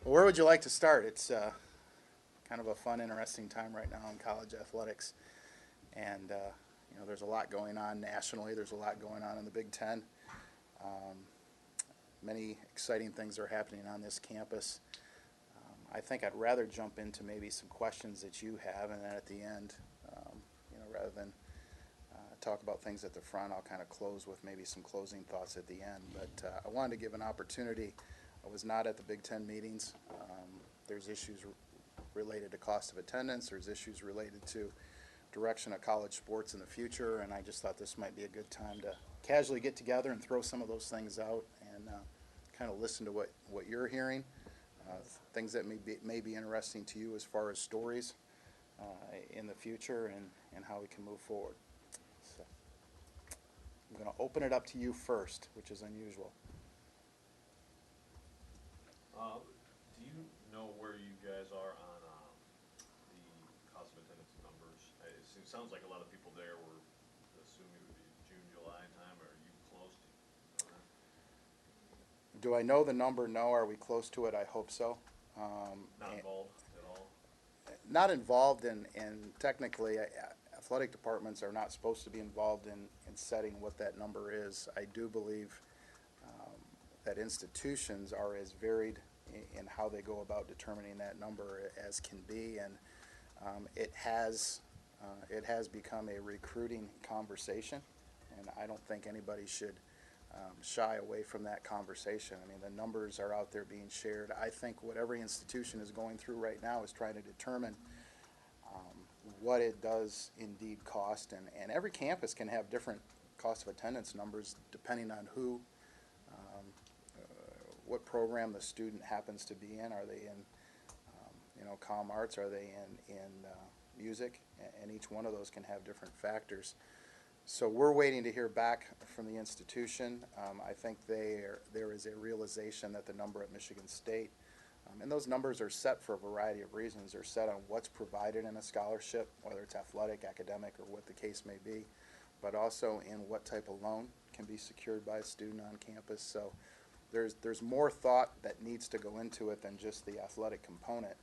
Well, where would you like to start? It's kind of a fun, interesting time right now in college athletics, and there's a lot going on nationally. There's a lot going on in the Big Ten. Um, Many exciting things are happening on this campus. I think I'd rather jump into maybe some questions that you have, and then at the end, rather than talk about things at the front, I'll kind of close with maybe some closing thoughts at the end. But I wanted to give an opportunity. I was not at the Big Ten meetings. There's issues related to cost of attendance. There's issues related to direction of college sports in the future, and I just thought this might be a good time to casually get together and throw some of those things out and kind of listen to what you're hearing, things that may be interesting to you as far as stories in the future and how we can move forward. So I'm going to open it up to you first, which is unusual. Do you know where you guys are on the cost of attendance numbers? It sounds like a lot of people there were assuming it would be June, July time. Are you close to know that? Do I know the number? No. Are we close to it? I hope so. Not involved at all? Not involved in technically, athletic departments are not supposed to be involved in setting what that number is. I do believe that institutions are as varied in how they go about determining that number as can be, and it has become a recruiting conversation, and I don't think anybody should shy away from that conversation. I mean, the numbers are out there being shared. I think what every institution is going through right now is trying to determine what it does indeed cost, and every campus can have different cost of attendance numbers depending on what program the student happens to be in. Are they in comm arts? Are they in music? And each one of those can have different factors. So we're waiting to hear back from the institution. I think there is a realization that the number at Michigan State, and those numbers are set for a variety of reasons. They're set on what's provided in a scholarship, whether it's athletic, academic, or what the case may be, but also in what type of loan can be secured by a student on campus. So there's more thought that needs to go into it than just the athletic component.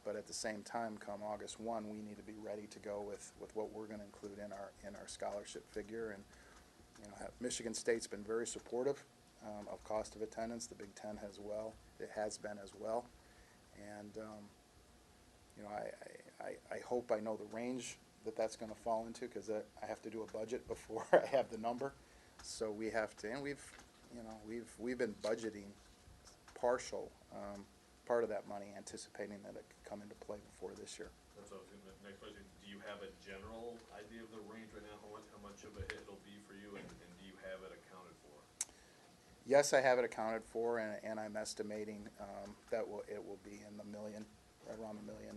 But at the same time, come August 1, we need to be ready to go with what we're going to include in our scholarship figure. And Michigan State's been very supportive of cost of attendance. The Big Ten has has been as well. And I hope I know the range that's going to fall into, because I have to do a budget before I have the number. So we have to, and we've been budgeting partial. Part of that money, anticipating that it could come into play before this year. That's what I was going to, next question. Do you have a general idea of the range right now, how much of a hit it'll be for you, and do you have it accounted for? Yes, I have it accounted for, and I'm estimating that it will be in the million, right around the $1 million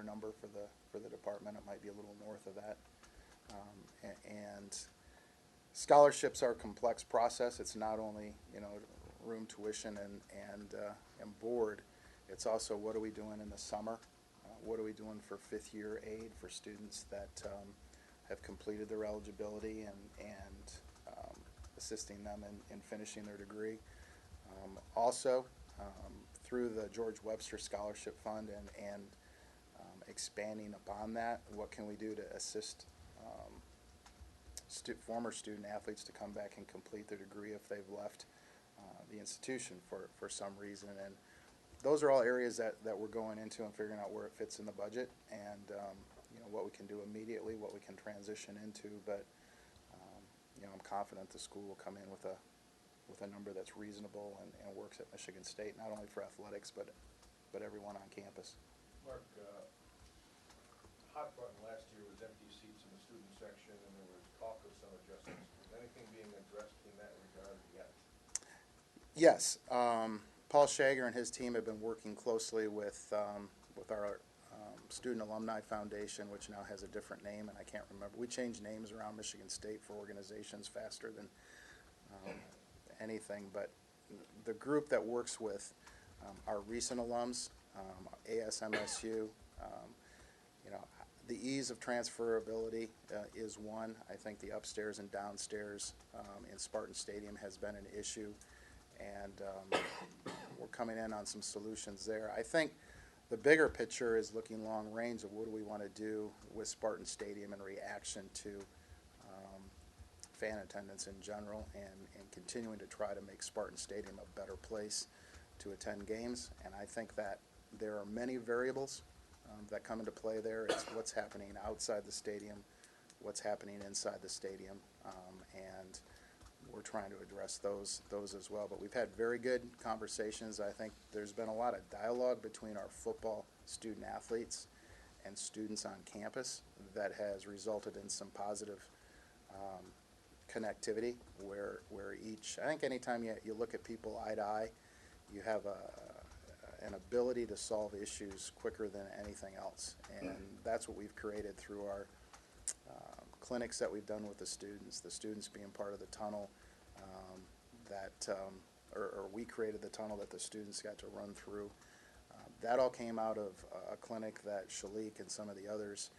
number for the department. It might be a little north of that. And scholarships are a complex process. It's not only room, tuition, and board. It's also what are we doing in the summer? What are we doing for fifth-year aid for students that have completed their eligibility and assisting them in finishing their degree? Also, through the George Webster Scholarship Fund and expanding upon that, what can we do to assist former student athletes to come back and complete their degree if they've left the institution for some reason? And those are all areas that we're going into and figuring out where it fits in the budget, and what we can do immediately, what we can transition into. But I'm confident the school will come in with a number that's reasonable and works at Michigan State, not only for athletics but everyone on campus. Mark, hot button last year was empty seats in the student section, and there was talk of some adjustments. Is anything being addressed in that regard yet? Yes. Paul Shager and his team have been working closely with our Student Alumni Foundation, which now has a different name, and I can't remember. We change names around Michigan State for organizations faster than anything. But the group that works with our recent alums, ASMSU, the ease of transferability is one. I think the upstairs and downstairs in Spartan Stadium has been an issue. And we're coming in on some solutions there. I think the bigger picture is looking long range of what do we want to do with Spartan Stadium in reaction to fan attendance in general, and continuing to try to make Spartan Stadium a better place to attend games. And I think that there are many variables that come into play there. It's what's happening outside the stadium, what's happening inside the stadium, and we're trying to address those as well. But we've had very good conversations. I think there's been a lot of dialogue between our football student athletes and students on campus that has resulted in some positive connectivity where each, I think anytime you look at people eye to eye, you have an ability to solve issues quicker than anything else. And that's what we've created through our clinics that we've done with the students being part of the tunnel or we created the tunnel that the students got to run through. That all came out of a clinic that Shalik and some of the others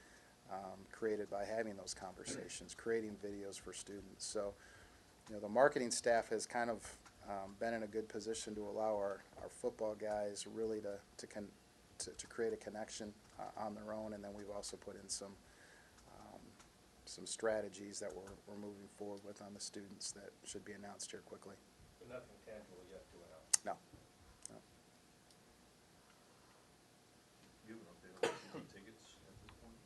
created by having those conversations, creating videos for students. So, the marketing staff has kind of been in a good position to allow our football guys really to create a connection on their own, and then we've also put in some strategies that we're moving forward with on the students that should be announced here quickly. But nothing tangible yet to announce. No. Do you have an update on tickets at this point?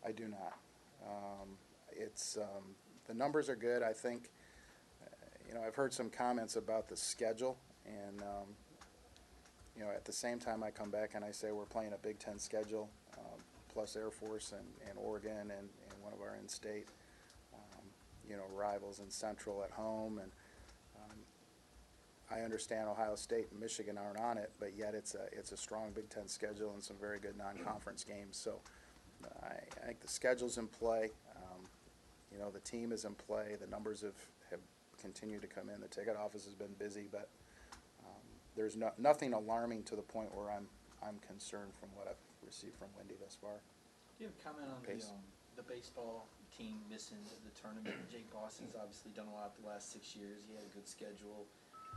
I do not. The numbers are good. I think, I've heard some comments about the schedule, and, at the same time I come back and I say we're playing a Big Ten schedule, plus Air Force and Oregon and one of our in-state, rivals in Central at home. And I understand Ohio State and Michigan aren't on it, but yet it's a strong Big Ten schedule and some very good non-conference games. So I think the schedule's in play. The team is in play. The numbers have continued to come in. The ticket office has been busy, but there's nothing alarming to the point where I'm concerned from what I've received from Wendy thus far. Do you have a comment on the baseball team missing the tournament? Jake Boston's obviously done a lot the last 6 years. He had a good schedule.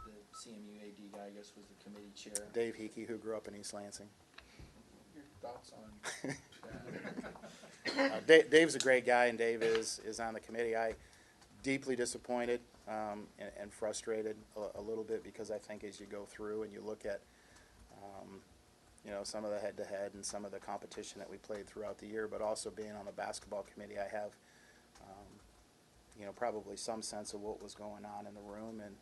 The CMU AD guy, I guess, was the committee chair. Dave Hickey, who grew up in East Lansing. Your thoughts on that? Dave's a great guy, and Dave is on the committee. I deeply disappointed and frustrated a little bit, because I think as you go through and you look at some of the head-to-head and some of the competition that we played throughout the year, but also being on the basketball committee, I have probably some sense of what was going on in the room. And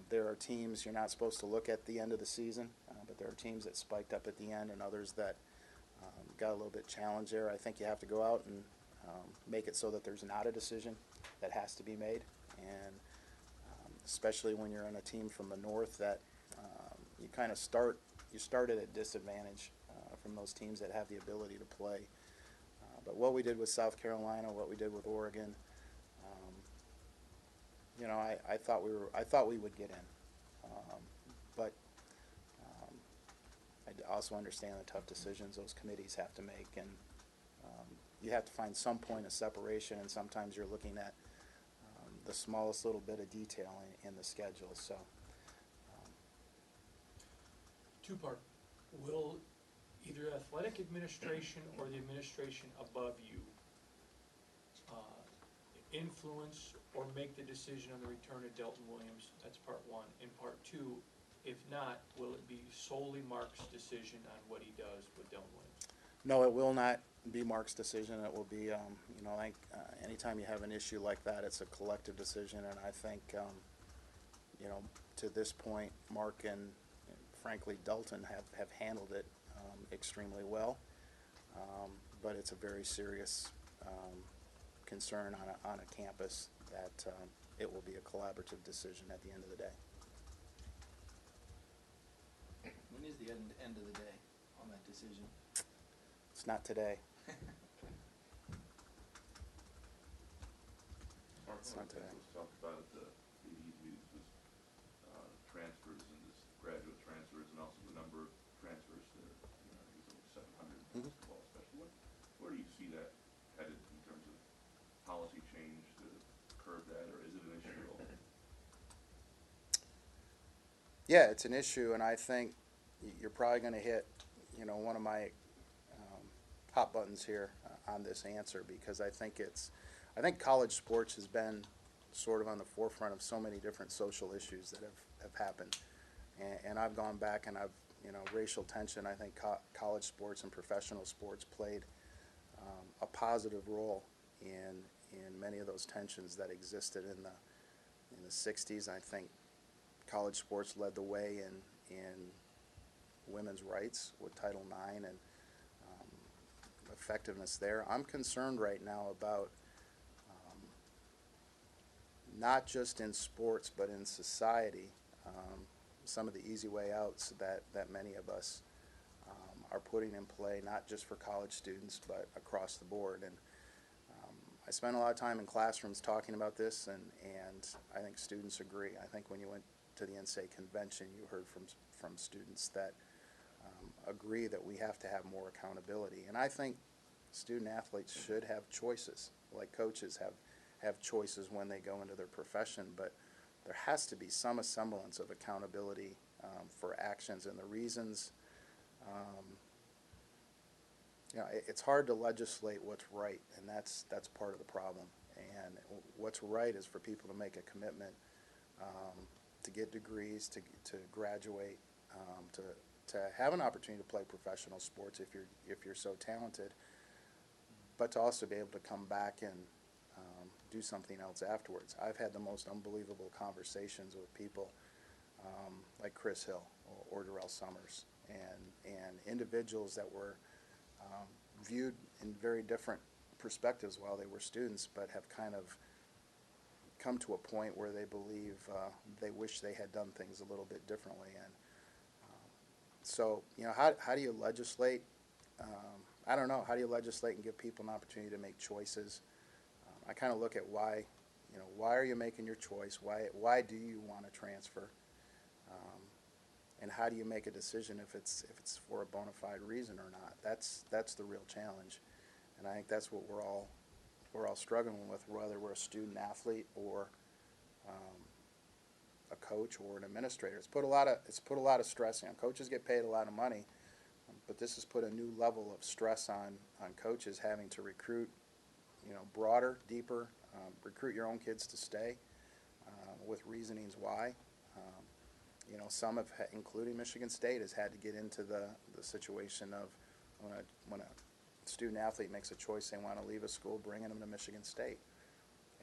there are teams you're not supposed to look at the end of the season, but there are teams that spiked up at the end and others that got a little bit challenged there. I think you have to go out and make it so that there's not a decision that has to be made, and especially when you're on a team from the north that you kind of start at a disadvantage from those teams that have the ability to play. But what we did with South Carolina, what we did with Oregon, I thought we would get in, but I also understand the tough decisions those committees have to make, and you have to find some point of separation, and sometimes you're looking at the smallest little bit of detail in the schedule. So, Two-part. Will either athletic administration or the administration above you influence or make the decision on the return of Delton Williams? That's part one. And part two, if not, will it be solely Mark's decision on what he does with Delton Williams? no, it will not be Mark's decision. It will be, anytime you have an issue like that, it's a collective decision. And I think, to this point, Mark and frankly Delton have handled it extremely well. But it's a very serious concern on a campus that it will be a collaborative decision at the end of the day. When is the end of the day on that decision? It's not today. Mark, It's one not of the today. things was talked about at the these meetings was transfers and this graduate transfers, and also the number of transfers. There, I think it's over 700 in basketball, especially. Where do you see that headed in terms of policy change to curb that, or is it an issue at all? Yeah, it's an issue, and I think you're probably going to hit, one of my hot buttons here on this answer, because I think college sports has been sort of on the forefront of so many different social issues that have happened. And I've gone back and racial tension, I think college sports and professional sports played a positive role in many of those tensions that existed in the 60s. I think college sports led the way in women's rights with Title IX and effectiveness there. I'm concerned right now about not just in sports but in society, some of the easy way outs that many of us are putting in play, not just for college students but across the board. And I spent a lot of time in classrooms talking about this, and I think students agree. I think when you went to the NSA convention, you heard from students that agree that we have to have more accountability. And I think student athletes should have choices, like coaches have choices when they go into their profession, but there has to be some semblance of accountability for actions and the reasons. It's hard to legislate what's right, and that's part of the problem. And what's right is for people to make a commitment to get degrees, to graduate, to have an opportunity to play professional sports if you're so talented, but to also be able to come back and do something else afterwards. I've had the most unbelievable conversations with people like Chris Hill or Darrell Summers, and individuals that were viewed in very different perspectives while they were students, but have kind of come to a point where they believe they wish they had done things a little bit differently. And so, how do you legislate? I don't know. How do you legislate and give people an opportunity to make choices? I kind of look at why are you making your choice? Why do you want to transfer? And how do you make a decision if it's for a bona fide reason or not? That's the real challenge, and I think that's what we're all struggling with, whether we're a student athlete or a coach or an administrator. It's put a lot of stress on coaches. Get paid a lot of money, but this has put a new level of stress on coaches having to recruit, broader, deeper, recruit your own kids to stay with reasonings why. Some have, including Michigan State, has had to get into the situation of when a student athlete makes a choice they want to leave a school, bringing them to Michigan State.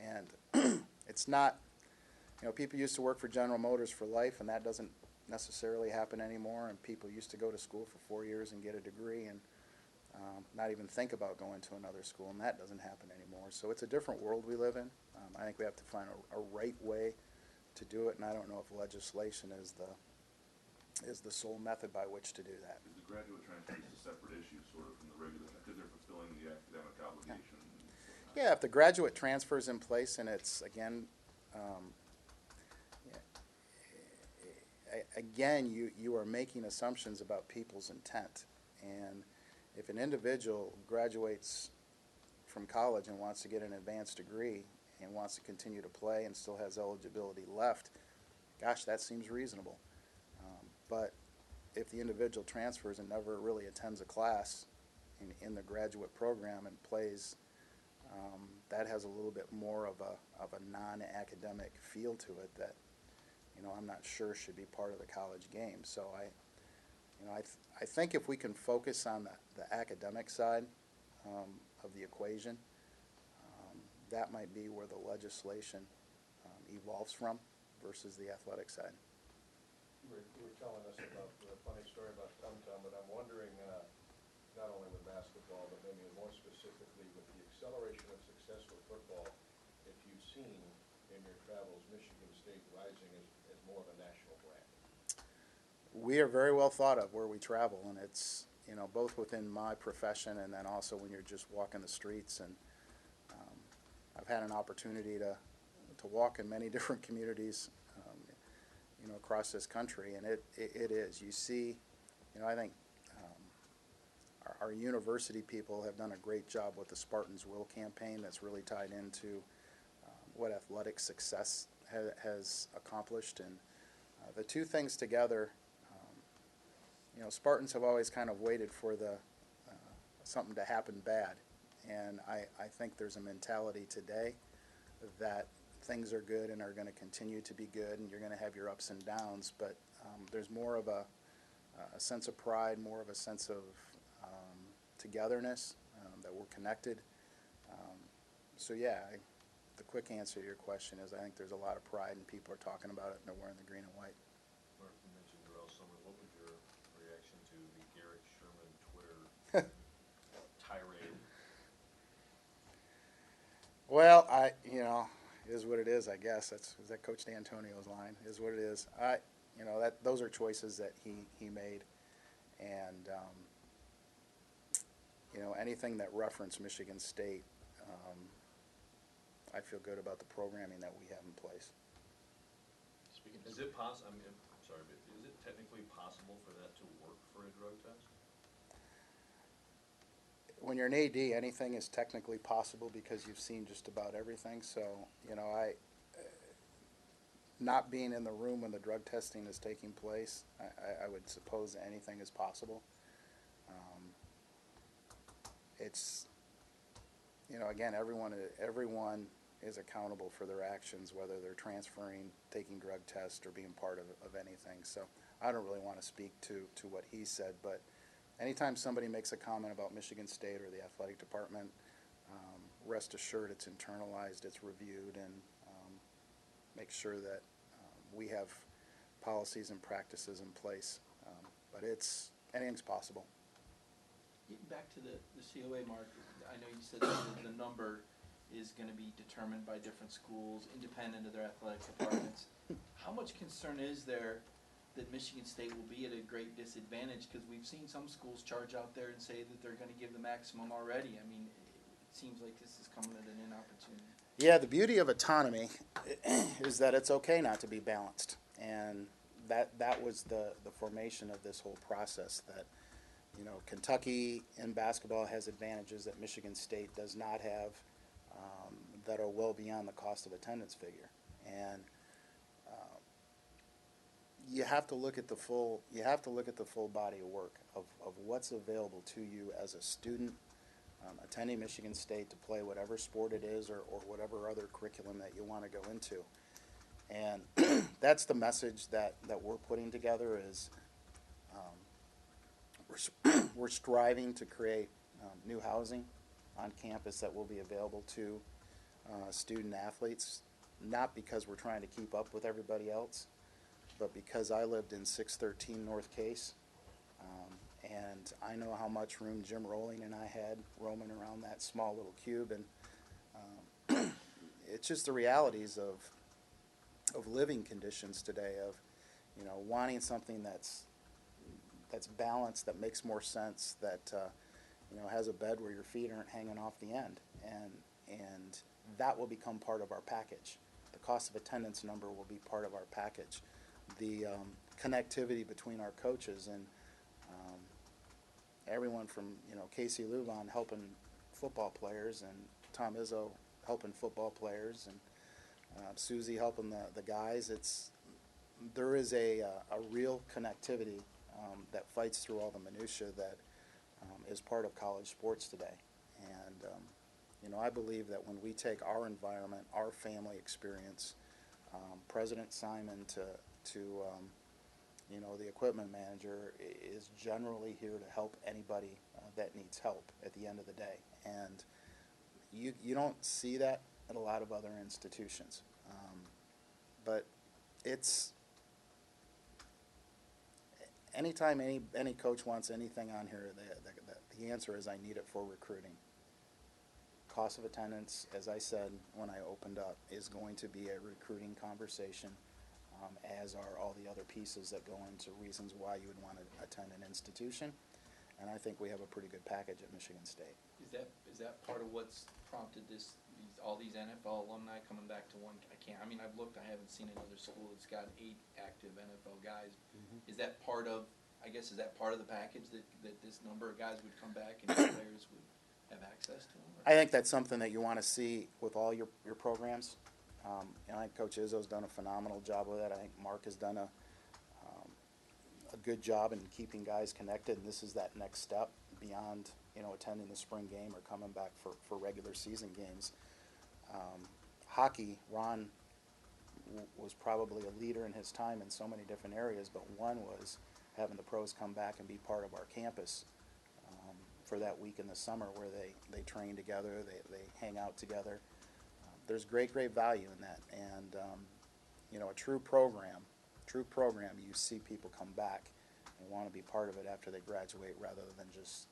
And it's not, people used to work for General Motors for life, and that doesn't necessarily happen anymore. And people used to go to school for 4 years and get a degree and not even think about going to another school, and that doesn't happen anymore. So it's a different world we live in. I think we have to find a right way to do it, and I don't know if legislation is the sole method by which to do that. Is the graduate transfer a separate issue, sort of, from the regular, because they're fulfilling the academic obligation? Yeah, if the graduate transfer is in place, and it's, again, you are making assumptions about people's intent. And if an individual graduates from college and wants to get an advanced degree and wants to continue to play and still has eligibility left, gosh, that seems reasonable. But if the individual transfers and never really attends a class in the graduate program and plays, that has a little bit more of a non-academic feel to it that I'm not sure should be part of the college game. So I think if we can focus on the academic side of the equation, that might be where the legislation evolves from versus the athletic side. You were telling us about the funny story about Tum Tum, but I'm wondering, not only with basketball, but maybe more specifically with the acceleration of success with football, if you've seen in your travels Michigan State rising as more of a national brand. We are very well thought of where we travel, and it's both within my profession and then also when you're just walking the streets. And I've had an opportunity to walk in many different communities, across this country, and it is. You see, I think our university people have done a great job with the Spartans Will campaign that's really tied into what athletic success has accomplished. And The two things together, Spartans have always kind of waited for something to happen bad. And I think there's a mentality today that things are good and are going to continue to be good, and you're going to have your ups and downs, but there's more of a sense of pride, more of a sense of togetherness, that we're connected. So yeah, the quick answer to your question is I think there's a lot of pride and people are talking about it and they're wearing the green and white. Mark, you mentioned Darrell Summer. What was your reaction to the Garrett Sherman Twitter tirade? Well, is what it is, I guess. Is that Coach D'Antonio's line? Is what it is. Those are choices that he made, and anything that referenced Michigan State, I feel good about the programming that we have in place. Is it possible? I'm sorry, but is it technically possible for that to work for a drug test? When you're an AD, anything is technically possible because you've seen just about everything. So, not being in the room when the drug testing is taking place, I would suppose that anything is possible. It's, again, everyone is accountable for their actions, whether they're transferring, taking drug tests, or being part of anything. So I don't really want to speak to what he said, but anytime somebody makes a comment about Michigan State or the athletic department, rest assured it's internalized, it's reviewed, and make sure that we have policies and practices in place. But anything's possible. Getting back to the COA, Mark, I know you said that the number is going to be determined by different schools, independent of their athletic departments. How much concern is there that Michigan State will be at a great disadvantage? Because we've seen some schools charge out there and say that they're going to give the maximum already. I mean, it seems like this is coming at an inopportunity. Yeah, the beauty of autonomy is that it's okay not to be balanced. And that was the formation of this whole process, that Kentucky in basketball has advantages that Michigan State does not have, that are well beyond the cost of attendance figure. And you have to look at the full body of work of what's available to you as a student attending Michigan State to play whatever sport it is, or whatever other curriculum that you want to go into. And that's the message that we're putting together is we're striving to create new housing on campus that will be available to student athletes, not because we're trying to keep up with everybody else, but because I lived in 613 North Case, and I know how much room Jim Rolling and I had roaming around that small little cube, and it's just the realities of living conditions today, of wanting something that's balanced, that makes more sense, that has a bed where your feet aren't hanging off the end, and that will become part of our package. The cost of attendance number will be part of our package. The connectivity between our coaches and everyone from Casey Luban helping football players, and Tom Izzo helping football players, and Susie helping the guys. There is a real connectivity that fights through all the minutia that is part of college sports today. And I believe that when we take our environment, our family experience, President Simon to the equipment manager is generally here to help anybody that needs help at the end of the day. And you don't see that at a lot of other institutions. But it's anytime any coach wants anything on here, the answer is I need it for recruiting. Cost of attendance, as I said when I opened up, is going to be a recruiting conversation, as are all the other pieces that go into reasons why you would want to attend an institution. And I think we have a pretty good package at Michigan State. Is that part of what's prompted all these NFL alumni coming back to one? I've looked, I haven't seen another school that's got 8 active NFL guys. Mm-hmm. Is that part of the package that this number of guys would come back and players would have access to them? I think that's something that you want to see with all your programs. I think Coach Izzo's done a phenomenal job with that. I think Mark has done good job in keeping guys connected, and this is that next step beyond, you know, attending the spring game or coming back for regular season games. Hockey, Ron was probably a leader in his time in so many different areas, but one was having the pros come back and be part of our campus for that week in the summer where they train together, they hang out together. There's great value in that, and you know, a true program, you see people come back and want to be part of it after they graduate rather than just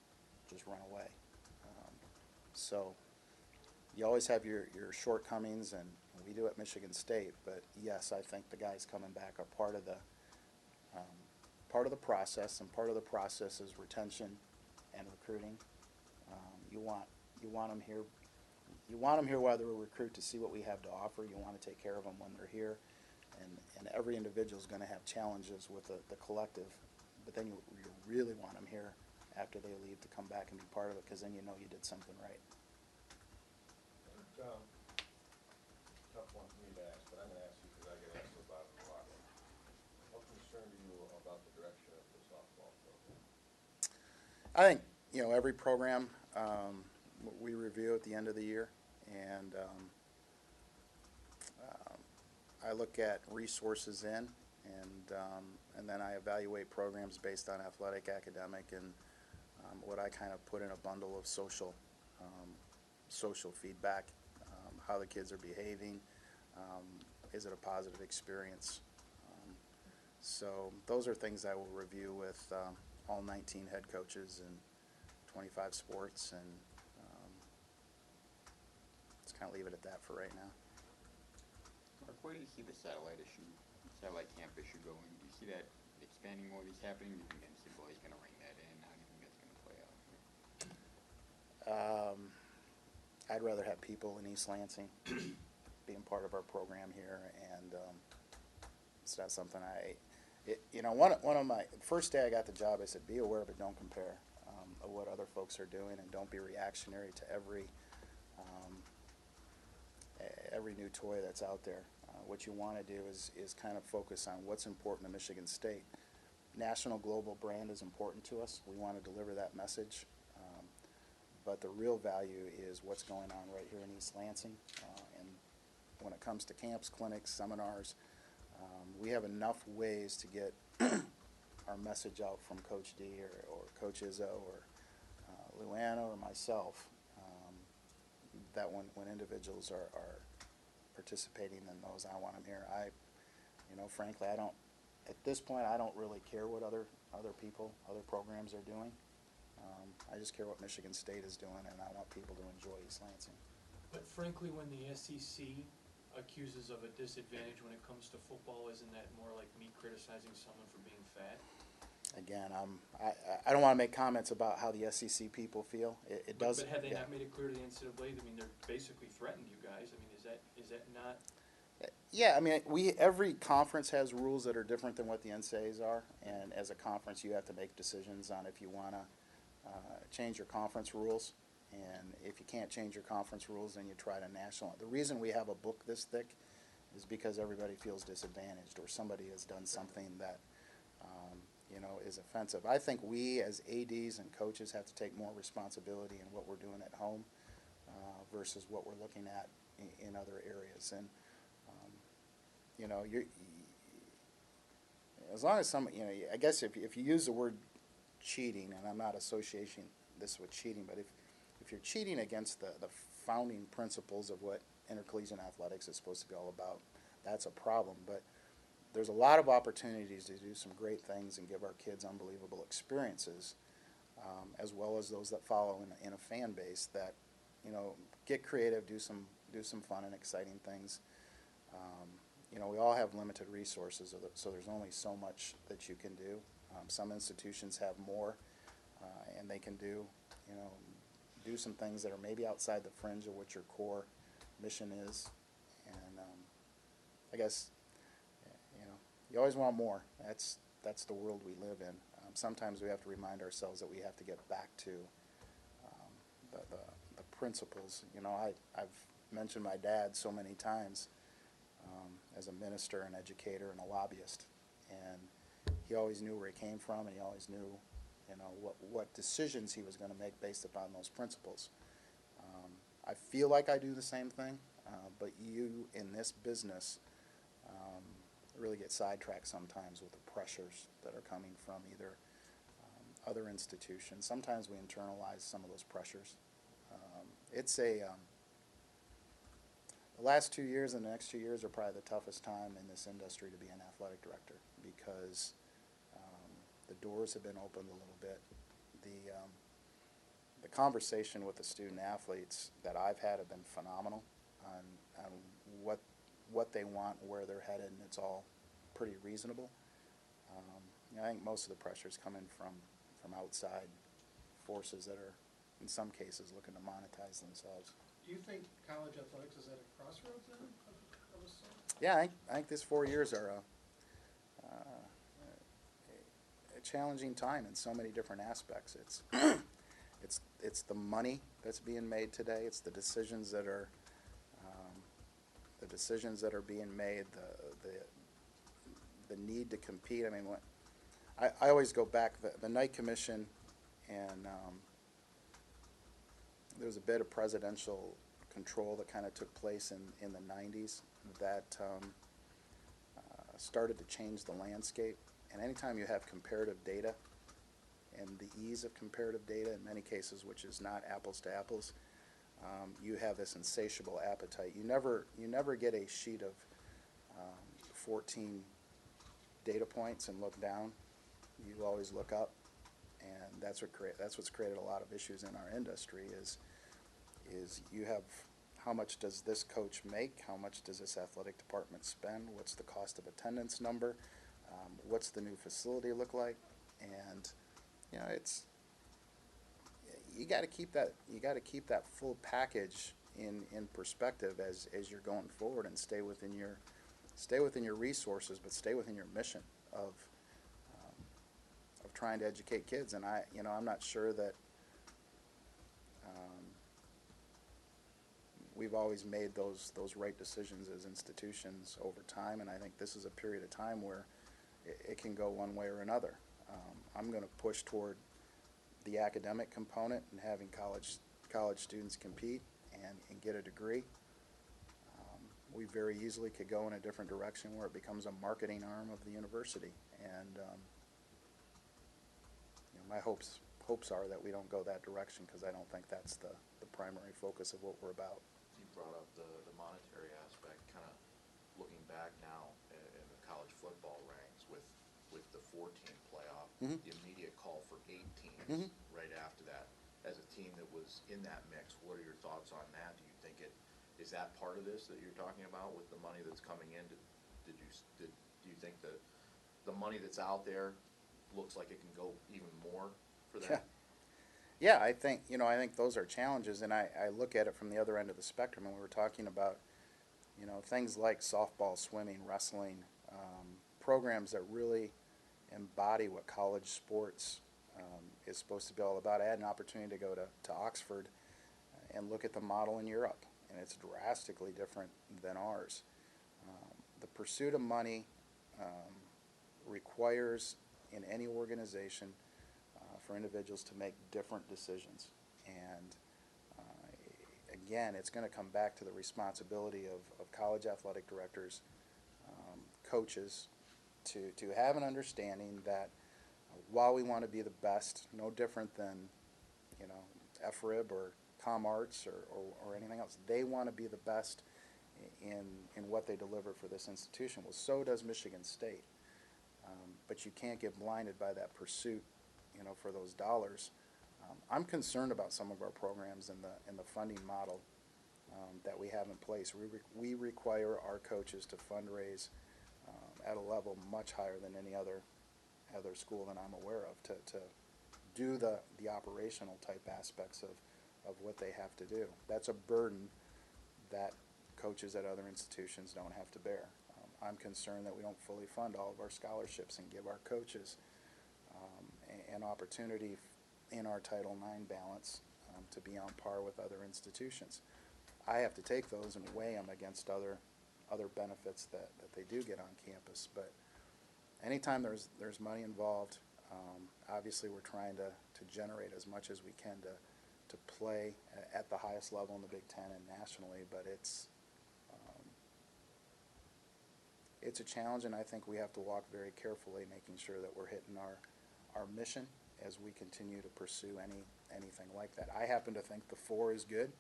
run away. So you always have your shortcomings, and we do at Michigan State, but yes, I think the guys coming back are part of the process, and part of the process is retention and recruiting. You want them here. You want them here whether we recruit to see what we have to offer. You want to take care of them when they're here, and every individual is going to have challenges with the collective, but then you really want them here after they leave to come back and be part of it, because then you know you did something right. Tough one for me to ask, but I'm going to ask you because I get asked about it a lot. How concerned are you about the direction of the softball program? I think, you know, every program we review at the end of the year, and I look at resources in, and then I evaluate programs based on athletic, academic, and what I kind of put in a bundle of social feedback, how the kids are behaving, is it a positive experience? So those are things I will review with all 19 head coaches and 25 sports, and let's kind of leave it at that for right now. Mark, where do you see the satellite camp issue going? Do you see that expanding more? These happening? Do you think NCAA is going to ring that in? How do you think that's going to play out? I'd rather have people in East Lansing being part of our program here, and it's not something you know, one of my first day I got the job, I said, be aware but don't compare of what other folks are doing, and don't be reactionary to every new toy that's out there. What you want to do is kind of focus on what's important to Michigan State. National global brand is important to us. We want to deliver that message. But the real value is what's going on right here in East Lansing. And when it comes to camps, clinics, seminars, we have enough ways to get our message out from Coach D or Coach Izzo or Luana or myself, that when individuals are participating in those, I want them here. You know, frankly, at this point, I don't really care what other programs are doing. I just care what Michigan State is doing, and I want people to enjoy East Lansing. But frankly, when the SEC accuses of a disadvantage when it comes to football, isn't that more like me criticizing someone for being fat? Again, I don't want to make comments about how the SEC people feel. It doesn't. But have they not made it clear to the NCAA? I mean, they're basically threatened you guys. I mean, is that not? Yeah, I mean, every conference has rules that are different than what the NCAAs are, and as a conference, you have to make decisions on if you want to change your conference rules, and if you can't change your conference rules, then you try to national. The reason we have a book this thick is because everybody feels disadvantaged, or somebody has done something that you know, is offensive. I think we as ADs and coaches have to take more responsibility in what we're doing at home versus what we're looking at in other areas. And you know, as long as you know, I guess if you use the word cheating, and I'm not associating this with cheating, but if you're cheating against the founding principles of what intercollegiate athletics is supposed to be all about, that's a problem. But there's a lot of opportunities to do some great things and give our kids unbelievable experiences, as well as those that follow in a fan base that, you know, get creative, do some fun and exciting things. You know, we all have limited resources, so there's only so much that you can do. Some institutions have more, and they can do some things that are maybe outside the fringe of what your core mission is. And I guess, you know, you always want more. That's the world we live in. Sometimes we have to remind ourselves that we have to get back to the principles. You know, I've mentioned my dad so many times as a minister, an educator, and a lobbyist, and he always knew where he came from, and he always knew, what decisions he was going to make based upon those principles. I feel like I do the same thing, but you in this business really get sidetracked sometimes with the pressures that are coming from either other institutions. Sometimes we internalize some of those pressures. The last 2 years and the next 2 years are probably the toughest time in this industry to be an athletic director, because the doors have been opened a little bit. The conversation with the student athletes that I've had have been phenomenal on what they want, where they're headed, and it's all pretty reasonable. I think most of the pressure is coming from outside forces that are, in some cases, looking to monetize themselves. Do you think college athletics is at a crossroads then, of a sort? Yeah, I think these 4 years are a challenging time in so many different aspects. It's the money that's being made today. It's the decisions that are being made. The need to compete. I mean, I always go back the Knight Commission, and there was a bit of presidential control that kind of took place in the 90s that started to change the landscape. And anytime you have comparative data, and the ease of comparative data in many cases, which is not apples to apples, you have this insatiable appetite. You never get a sheet of 14 data points and look down. You always look up, and that's what's created a lot of issues in our industry. Is you have, how much does this coach make? How much does this athletic department spend? What's the cost of attendance number? What's the new facility look like? And it's, you got to keep that full package in perspective as you're going forward, and stay within your resources, but stay within your mission of trying to educate kids. And I'm not sure that we've always made those right decisions as institutions over time, and I think this is a period of time where it can go one way or another. I'm going to push toward the academic component and having college students compete and get a degree. We very easily could go in a different direction where it becomes a marketing arm of the university, and my hopes are that we don't go that direction, because I don't think that's the primary focus of what we're about. You brought up the monetary aspect, kind of looking back now in the college football ranks with the 4-team playoff, Mm-hmm. the immediate call for 8 teams Mm-hmm. right after that. As a team that was in that mix, what are your thoughts on that? Do you think is that part of this that you're talking about with the money that's coming in? Do you think that the money that's out there looks like it can go even more for that? Yeah, I think those are challenges, and I look at it from the other end of the spectrum. And we were talking about things like softball, swimming, wrestling, programs that really embody what college sports is supposed to be all about. I had an opportunity to go to Oxford and look at the model in Europe, and it's drastically different than ours. The pursuit of money requires, in any organization, for individuals to make different decisions. And again, it's going to come back to the responsibility of college athletic directors, coaches, to have an understanding that while we want to be the best, no different than FRIB or ComArts or anything else, they want to be the best in what they deliver for this institution. Well, so does Michigan State. But you can't get blinded by that pursuit, for those dollars. I'm concerned about some of our programs in the funding model that we have in place. We require our coaches to fundraise at a level much higher than any other school that I'm aware of to do the operational type aspects of what they have to do. That's a burden that coaches at other institutions don't have to bear. I'm concerned that we don't fully fund all of our scholarships and give our coaches an opportunity in our Title IX balance to be on par with other institutions. I have to take those and weigh them against other benefits that they do get on campus. But anytime there's money involved, obviously we're trying to generate as much as we can to play at the highest level in the Big Ten and nationally, but it's a challenge, and I think we have to walk very carefully, making sure that we're hitting our mission as we continue to pursue anything like that. I happen to think the 4 is good,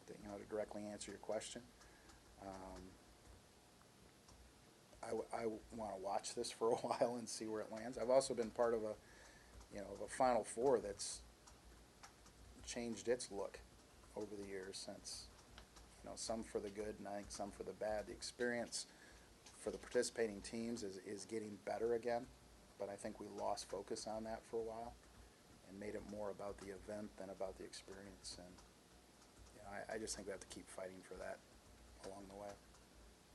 to directly answer your question. I want to watch this for a while and see where it lands. I've also been part of a Final Four that's changed its look over the years since, some for the good and I think some for the bad. The experience for the participating teams is getting better again, but I think we lost focus on that for a while and made it more about the event than about the experience. And I just think we have to keep fighting for that along the way.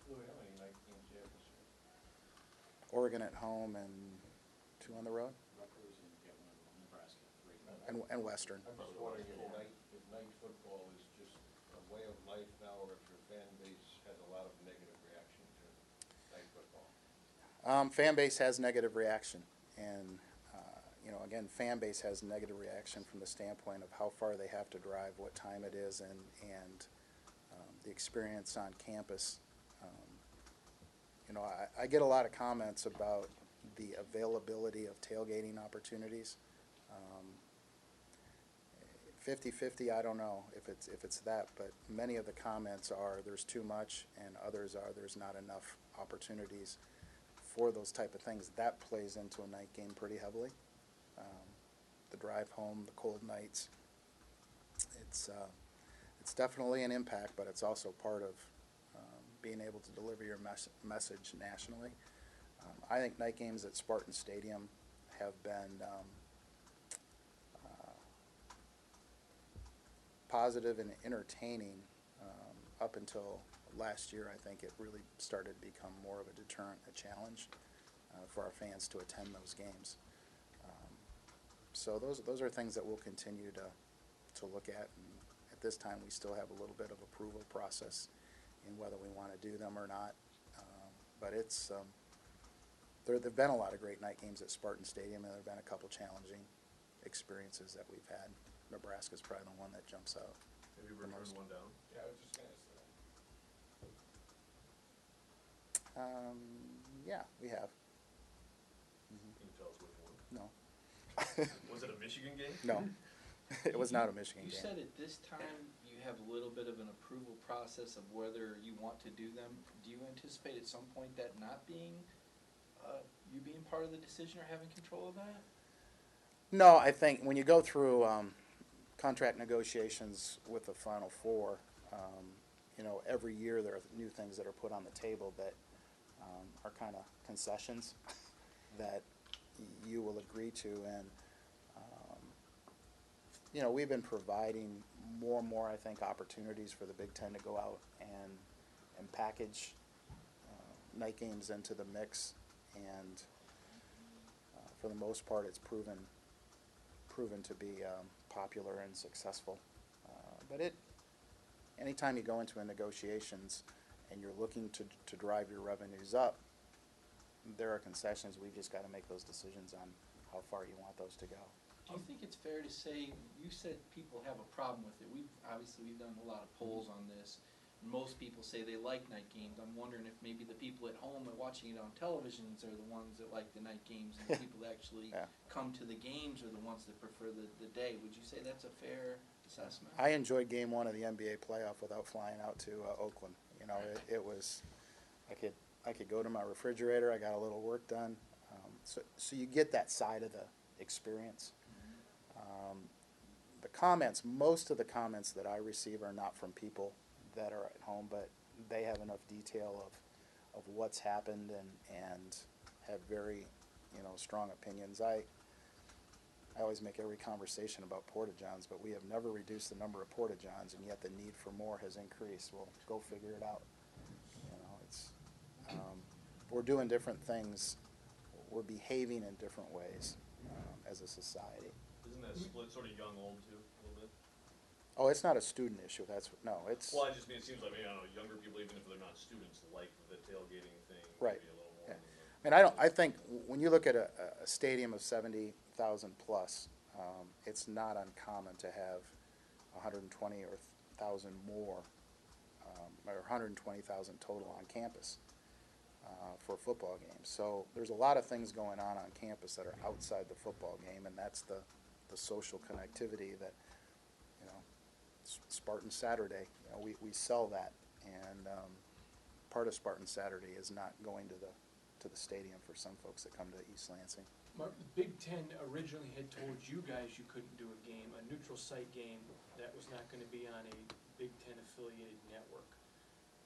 Louis, how many night games do you have this year? Oregon at home and 2 on the road, Rutgers and get one of Nebraska, 3. and Western. I'm just wondering if night football is just a way of life now, or if your fan base has a lot of negative reaction to night football. Fan base has negative reaction, and again, fan base has negative reaction from the standpoint of how far they have to drive, what time it is, and the experience on campus. I get a lot of comments about the availability of tailgating opportunities. 50-50, I don't know if it's that, but many of the comments are there's too much, and others are there's not enough opportunities for those type of things. That plays into a night game pretty heavily. The drive home, the cold nights. It's definitely an impact, but it's also part of being able to deliver your message nationally. I think night games at Spartan Stadium have been positive and entertaining up until last year. I think it really started to become more of a deterrent, a challenge for our fans to attend those games. So those are things that we'll continue to look at. And at this time, we still have a little bit of approval process in whether we want to do them or not. But there've been a lot of great night games at Spartan Stadium, and there've been a couple challenging experiences that we've had. Nebraska's probably the one that jumps out. Have you ever turned one down? Yeah, I was just gonna ask that. Yeah, we have. Can you tell us which one? No. Was it a Michigan game? No. It was not a Michigan You game. said at this time you have a little bit of an approval process of whether you want to do them. Do you anticipate at some point that not being, you being part of the decision or having control of that? No, I think when you go through contract negotiations with the Final Four, every year there are new things that are put on the table that are kind of concessions that you will agree to. And, we've been providing more and more, I think, opportunities for the Big Ten to go out and package night games into the mix. And for the most part, it's proven to be popular and successful. But anytime you go into a negotiations and you're looking to drive your revenues up, there are concessions. We've just got to make those decisions on how far you want those to go. Do you think it's fair to say, you said people have a problem with it. We've done a lot of polls on this. Most people say they like night games. I'm wondering if maybe the people at home and watching it on televisions are the ones that like the night games, and the people that actually come to the games are the ones that prefer the day. Would you say that's a fair assessment? I enjoyed Game 1 of the NBA playoff without flying out to Oakland. It was, I could go to my refrigerator. I got a little work done. So you get that side of the experience. Most of the comments that I receive are not from people that are at home, but they have enough detail of what's happened and have very, strong opinions. I always make every conversation about porta-johns, but we have never reduced the number of porta-johns, and yet the need for more has increased. Well, go figure it out. We're doing different things. We're behaving in different ways as a society. Isn't that split sort of young, old too, a little bit? Oh, it's not a student issue. It's. Well, I just mean, it seems like, I don't know, younger people, even if they're not students, like the tailgating thing. Right. Maybe a little more Yeah. than And I think when you look at a stadium of 70,000 plus, it's not uncommon to have 120 or 1,000 more, or 120,000 total on campus for a football game. So there's a lot of things going on campus that are outside the football game, and that's the social connectivity that, you know, Spartan Saturday, you know, we sell that, and part of Spartan Saturday is not going to the stadium for some folks that come to East Lansing. Mark, the Big Ten originally had told you guys you couldn't do a game, a neutral site game, that was not gonna be on a Big Ten affiliated network.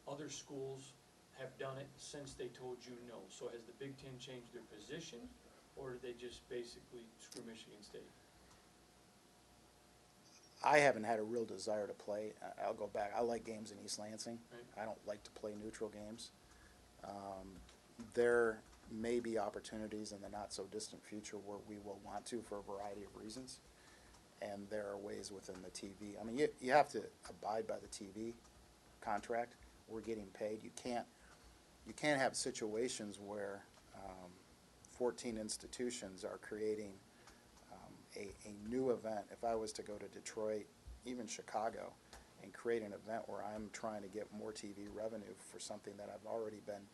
Other schools have done it since they told you no. So has the Big Ten changed their position, or did they just basically screw Michigan State? I haven't had a real desire to play. I'll go back. I like games in East Lansing. Right. I don't like to play neutral games. There may be opportunities in the not-so-distant future where we will want to for a variety of reasons, and there are ways within the TV. I mean, you have to abide by the TV contract. We're getting paid. You can't have situations where 14 institutions are creating a new event. If I was to go to Detroit, even Chicago, and create an event where I'm trying to get more TV revenue for something that I've already been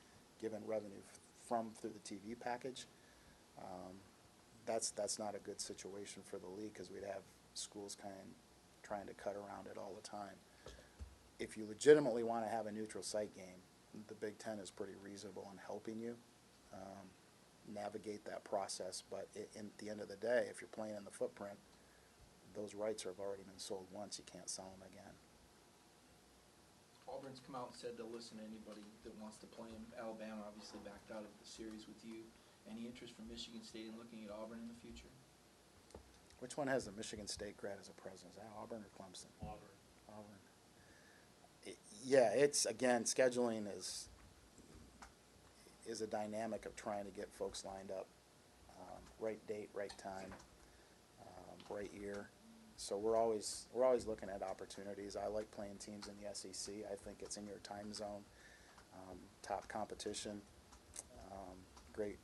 given revenue from through the TV package, that's not a good situation for the league, because we'd have schools trying to cut around it all the time. If you legitimately want to have a neutral site game, the Big Ten is pretty reasonable in helping you navigate that process. But in the end of the day, if you're playing in the footprint, those rights have already been sold once. You can't sell them again. Auburn's come out and said they'll listen to anybody that wants to play him. Alabama obviously backed out of the series with you. Any interest from Michigan State in looking at Auburn in the future? Which one has a Michigan State grad as a president? Is that Auburn or Clemson? Auburn. Auburn. Yeah, it's, again, scheduling is a dynamic of trying to get folks lined up. Right date, right time, right year. So we're always looking at opportunities. I like playing teams in the SEC. I think it's in your time zone. Top competition. Great.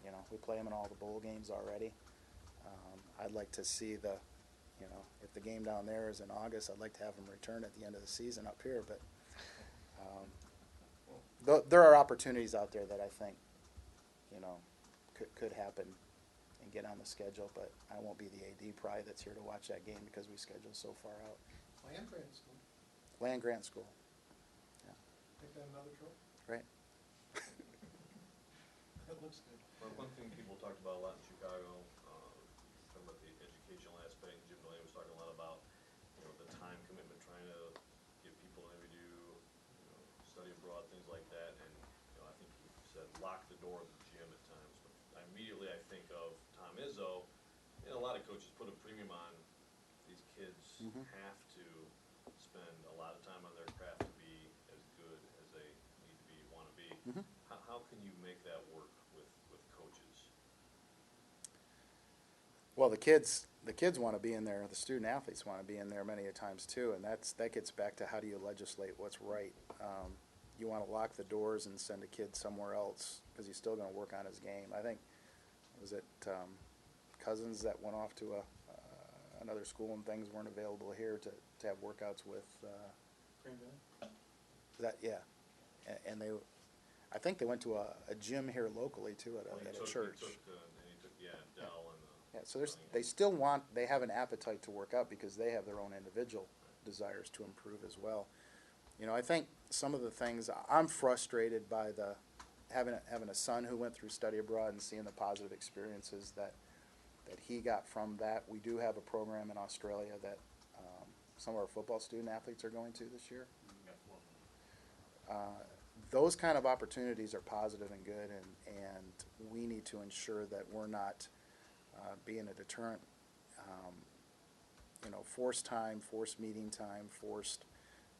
You know, we play them in all the bowl games already. I'd like to see if the game down there is in August, I'd like to have them return at the end of the season up here. But there are opportunities out there that I think, could happen and get on the schedule. But I won't be the AD probably that's here to watch that game because we schedule so far out. Land grant school, Land grant school. Yeah. make that another trophy. Right. That looks good. Well, one thing people talked about a lot in Chicago, talking about the educational aspect, Jim Delaney was talking a lot about, the time commitment, trying to get people to maybe do, study abroad, things like that, and, I think he said lock the door of the gym at times. But immediately I think of Tom Izzo, and a lot of coaches put a premium on these kids have to spend a lot of time on their craft to be as good as they need to be, want to be. How can you make that work with coaches? Well, the kids want to be in there. The student athletes want to be in there many a times too, and that gets back to how do you legislate what's right. You want to lock the doors and send a kid somewhere else because he's still going to work on his game. I think, was it Cousins that went off to another school and things weren't available here to have workouts with? Green Bay? That, yeah, and they, I think they went to a gym here locally too at a church. He took Dell and Yeah, so they have an appetite to work out because they have their own individual desires to improve as well. I think some of the things I'm frustrated by having a son who went through study abroad and seeing the positive experiences that he got from that. We do have a program in Australia that some of our football student athletes are going to this year. Those kind of opportunities are positive and good, and we need to ensure that we're not being a deterrent. Forced time, forced meeting time, forced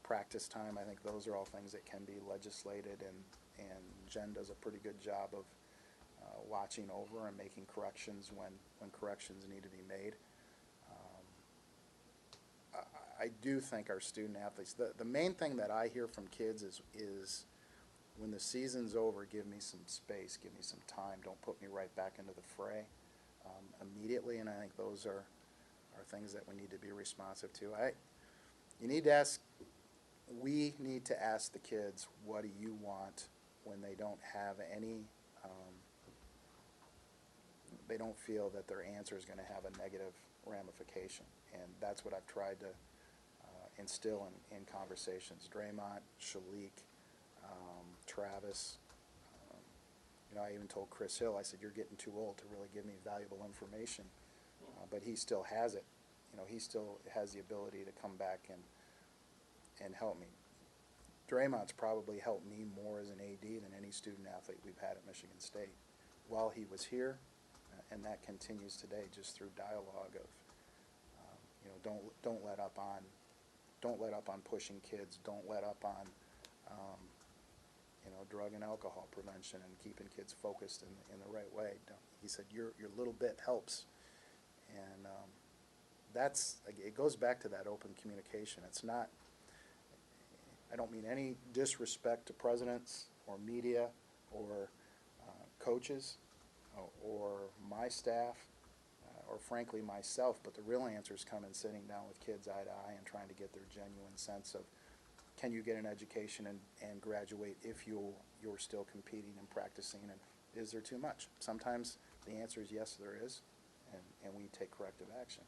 practice time. I think those are all things that can be legislated, and Jen does a pretty good job of watching over and making corrections when corrections need to be made. I do think our student athletes, the main thing that I hear from kids is when the season's over, give me some space, give me some time. Don't put me right back into the fray immediately. And I think those are things that we need to be responsive to. You need to ask. We need to ask the kids, what do you want, when they don't have any. They don't feel that their answer is going to have a negative ramification, and that's what I've tried to instill in conversations. Draymond, Shalik, Travis. I even told Chris Hill, I said, you're getting too old to really give me valuable information, but he still has it. He still has the ability to come back and help me. Draymond's probably helped me more as an AD than any student athlete we've had at Michigan State while he was here, and that continues today just through dialogue of, don't let up on pushing kids, don't let up on drug and alcohol prevention and keeping kids focused in the right way. He said your little bit helps, and it goes back to that open communication. It's not. I don't mean any disrespect to presidents or media or coaches or my staff or frankly myself, but the real answers come in sitting down with kids eye to eye and trying to get their genuine sense of, can you get an education and graduate if you're still competing and practicing, and is there too much? Sometimes the answer is yes, there is, and we take corrective action.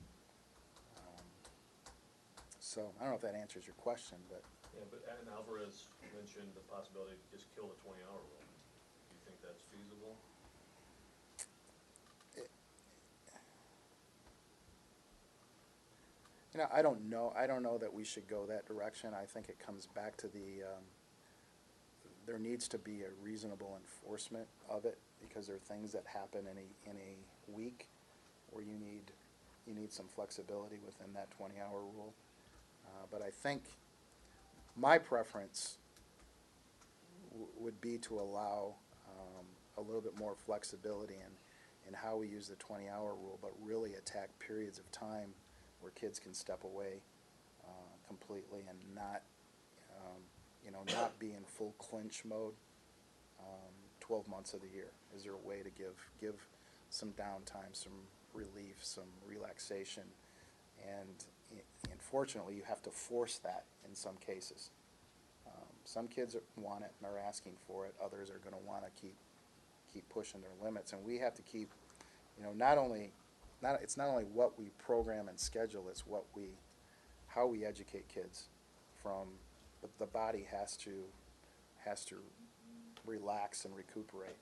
So I don't know if that answers your question, but. Yeah, but Adam Alvarez mentioned the possibility to just kill the 20-hour rule. Do you think that's feasible? I don't know. I don't know that we should go that direction. I think it comes back to there needs to be a reasonable enforcement of it, because there are things that happen in a week where you need some flexibility within that 20-hour rule. But I think my preference would be to allow a little bit more flexibility in how we use the 20-hour rule, but really attack periods of time where kids can step away completely and not be in full clinch mode 12 months of the year. Is there a way to give some downtime, some relief, some relaxation? And unfortunately, you have to force that in some cases. Some kids want it and are asking for it. Others are going to want to keep pushing their limits, and we have to keep, it's not only what we program and schedule, it's how we educate kids. From the body has to relax and recuperate.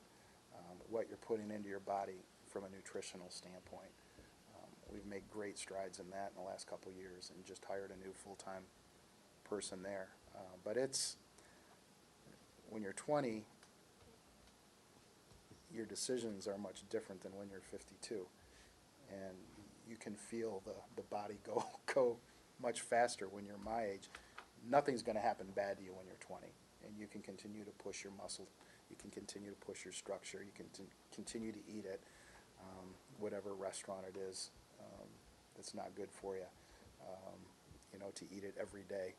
What you're putting into your body from a nutritional standpoint. We've made great strides in that in the last couple of years, and just hired a new full-time person there. But when you're 20, your decisions are much different than when you're 52, and you can feel the body go much faster when you're my age. Nothing's going to happen bad to you when you're 20, and you can continue to push your muscle, you can continue to push your structure, you can continue to eat at whatever restaurant it is that's not good for you, to eat it every day.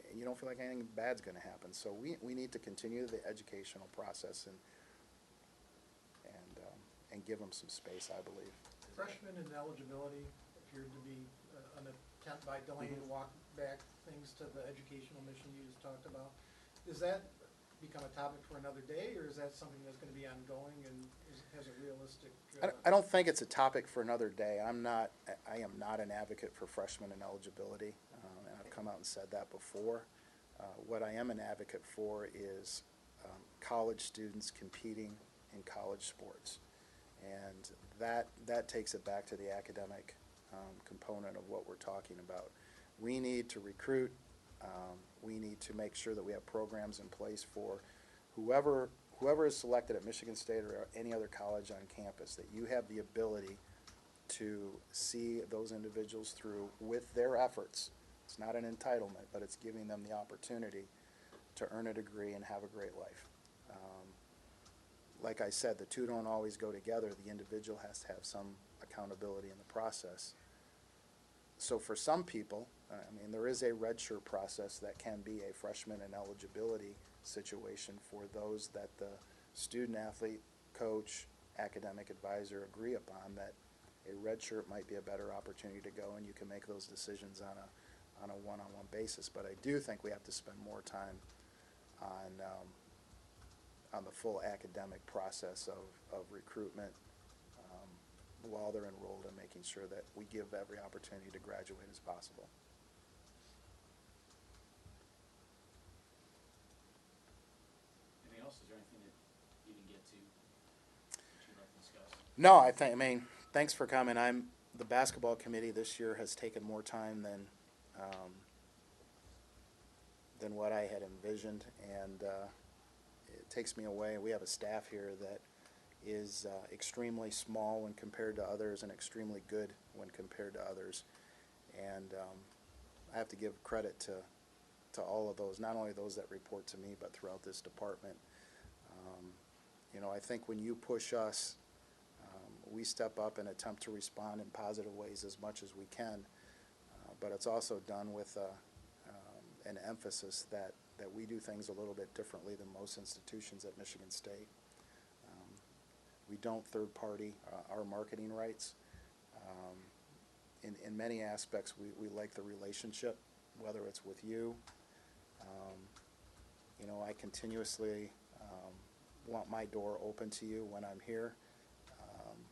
And you don't feel like anything bad's going to happen. So we need to continue the educational process and give them some space, I believe. Freshmen and eligibility appeared to be an attempt by Delaney to walk back things to the educational mission you just talked about. Does that become a topic for another day, or is that something that's going to be ongoing and has a realistic? I don't think it's a topic for another day. I am not an advocate for freshmen and eligibility, and I've come out and said that before. What I am an advocate for is college students competing in college sports, and that takes it back to the academic component of what we're talking about. We need to recruit. We need to make sure that we have programs in place for whoever is selected at Michigan State or any other college on campus, that you have the ability to see those individuals through with their efforts. It's not an entitlement, but it's giving them the opportunity to earn a degree and have a great life. Like I said, the two don't always go together. The individual has to have some accountability in the process. So for some people, there is a redshirt process that can be a freshman and eligibility situation for those that the student athlete, coach, academic advisor agree upon, that a red shirt might be a better opportunity to go, and you can make those decisions on a one-on-one basis. But I do think we have to spend more time on the full academic process of recruitment while they're enrolled, and making sure that we give every opportunity to graduate as possible. Anything else? Is there anything that you didn't get to that you'd like to discuss? No, I mean, thanks for coming. The basketball committee this year has taken more time than what I had envisioned, and it takes me away. We have a staff here that is extremely small when compared to others, and extremely good when compared to others. And I have to give credit to all of those, not only those that report to me, but throughout this department. You know, I think when you push us, we step up and attempt to respond in positive ways as much as we can, but it's also done with an emphasis that we do things a little bit differently than most institutions at Michigan State. We don't third-party our marketing rights. In many aspects, we like the relationship, whether it's with you. You know, I continuously want my door open to you when I'm here.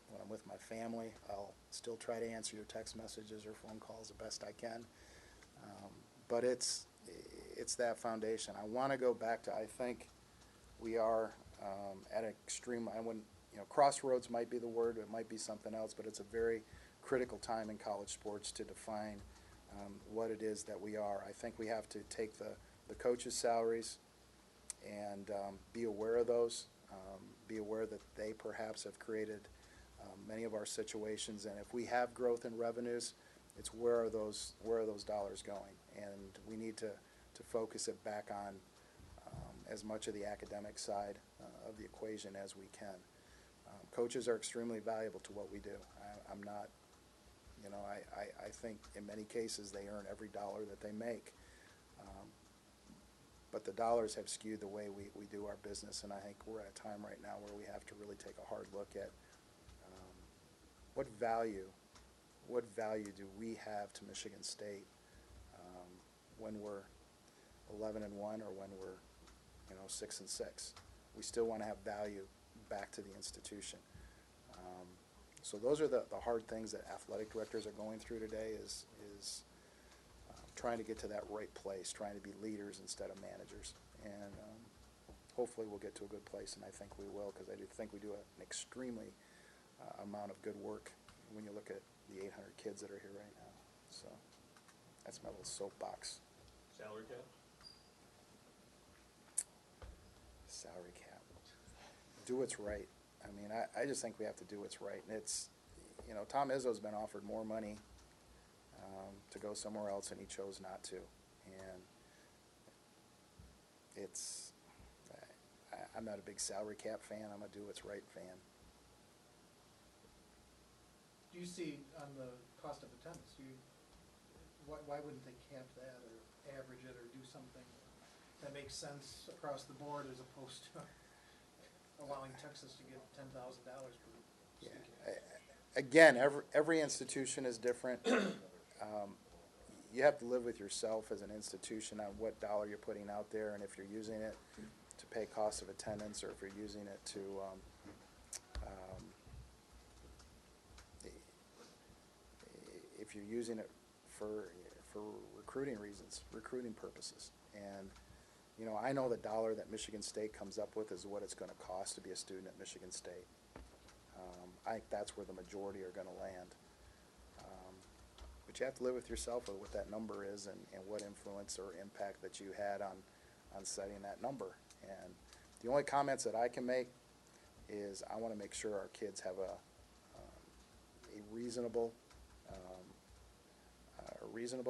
When I'm with my family, I'll still try to answer your text messages or phone calls the best I can. But it's that foundation. I want to go back to, I think we are at an extreme, I wouldn't, you know, crossroads might be the word, it might be something else, but it's a very critical time in college sports to define what it is that we are. I think we have to take the coaches' salaries and be aware of those, be aware that they perhaps have created many of our situations, and if we have growth in revenues, it's where are those dollars going, and we need to focus it back on as much of the academic side of the equation as we can. Coaches are extremely valuable to what we do. I'm not, you know, I think in many cases they earn every dollar that they make, but the dollars have skewed the way we do our business, and I think we're at a time right now where we have to really take a hard look at what value do we have to Michigan State when we're 11-1 or when we're, you know, 6-6. We still want to have value back to the institution. So those are the hard things that athletic directors are going through today, is trying to get to that right place, trying to be leaders instead of managers. And hopefully we'll get to a good place, and I think we will, because I do think we do an extremely amount of good work when you look at the 800 kids that are here right now. So that's my little soapbox. Salary cap? Salary cap. Do what's right. I mean, I just think we have to do what's right. And it's, you know, Tom Izzo's been offered more money to go somewhere else, and he chose not to. And it's, I'm not a big salary cap fan. I'm a do what's right fan. Do you see on the cost of attendance, why wouldn't they cap that or average it or do something that makes sense across the board as opposed to allowing Texas to get $10,000 per student? Again, every institution is different. You have to live with yourself as an institution on what dollar you're putting out there, and if you're using it to pay cost of attendance, or if you're using it to if you're using it for recruiting reasons, recruiting purposes. And you know, I know the dollar that Michigan State comes up with is what it's going to cost to be a student at Michigan State. I think that's where the majority are going to land. But you have to live with yourself with what that number is, and what influence or impact that you had on setting that number. And the only comments that I can make is I want to make sure our kids have a reasonable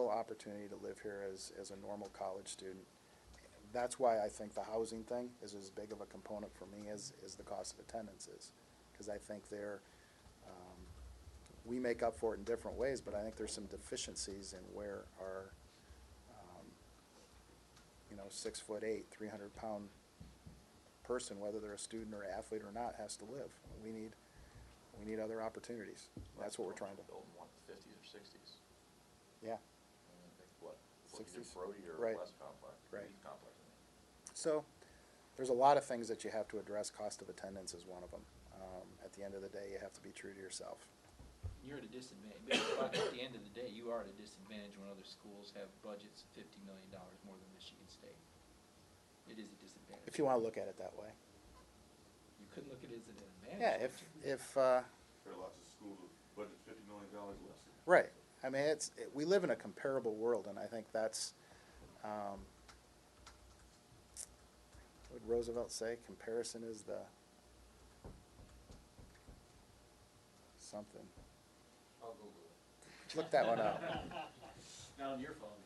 opportunity to live here as a normal college student. That's why I think the housing thing is as big of a component for me as the cost of attendance is, because I think we make up for it in different ways, but I think there's some deficiencies in where our you know, 6'8", 300-pound person, whether they're a student or athlete or not, has to live. We need other opportunities. That's what we're trying to. Build in what, the 50s or 60s? Yeah. I think what, looking at 60s? Brody or Right. less complex? Right. Youth complex, I mean. So, there's a lot of things that you have to address. Cost of attendance is one of them. At the end of the day, you have to be true to yourself. You're at a disadvantage, but at the end of the day, you are at a disadvantage when other schools have budgets of $50 million more than Michigan State. It is a disadvantage. If you want to look at it that way. You couldn't look at it as an advantage. Yeah, could you? if There are lots of schools with budgets $50 million less. right. I mean, we live in a comparable world, and I think that's, what did Roosevelt say? Comparison is the something. I'll Google it. Look that one up. Not on your phone.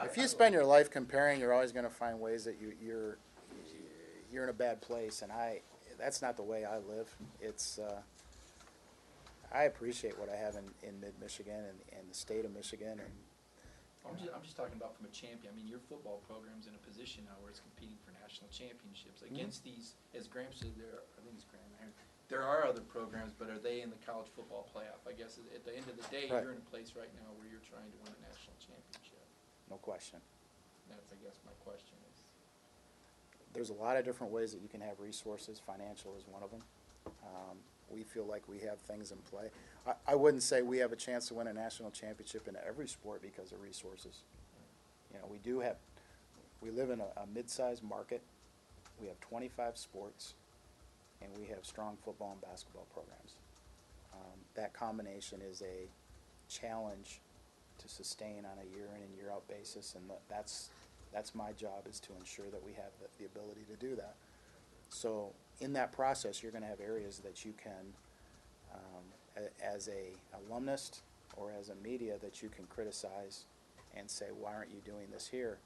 If you spend your life comparing, you're always going to find ways that you're in a bad place, and that's not the way I live. It's I appreciate what I have in mid-Michigan and the state of Michigan, and I'm just talking about from a champion. I mean, your football program's in a position now where it's competing for national championships against these, as Graham said, I think it's Graham, there are other programs, but are they in the college football playoff? I guess at the end of the day, Right. you're in a place right now where you're trying to win a national championship. no question. That's, I guess, my question is. There's a lot of different ways that you can have resources. Financial is one of them. We feel like we have things in play. I wouldn't say we have a chance to win a national championship in every sport because of resources. You know, we live in a mid-sized market. We have 25 sports, and we have strong football and basketball programs. That combination is a challenge to sustain on a year in and year out basis, and that's my job, is to ensure that we have the ability to do that. So in that process, you're going to have areas that you can, as a alumnus or as a media, that you can criticize and say, why aren't you doing this here?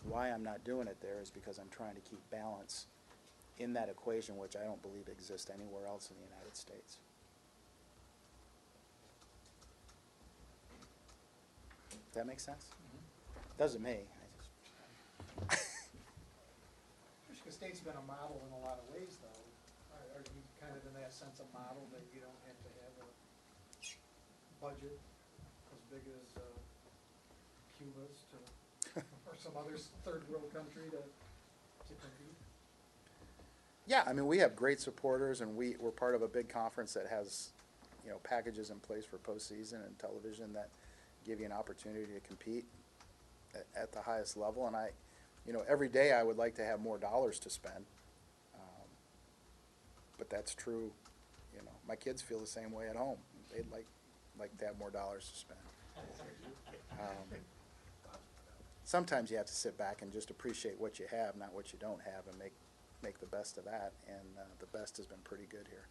Why I'm not doing it there is because I'm trying to keep balance in that equation, which I don't believe exists anywhere else in the United States. Does that make sense? Doesn't me. Michigan State's been a model in a lot of ways, though. Are you kind of in that sense a model that you don't have to have a budget as big as Cuba's or some other third world country to compete? Yeah, I mean, we have great supporters, and we're part of a big conference that has, you know, packages in place for postseason and television that give you an opportunity to compete at the highest level. And every day I would like to have more dollars to spend, but that's true. You know, my kids feel the same way at home. They'd like to have more dollars to spend. Sometimes you have to sit back and just appreciate what you have, not what you don't have, and make the best of that. And the best has been pretty good here.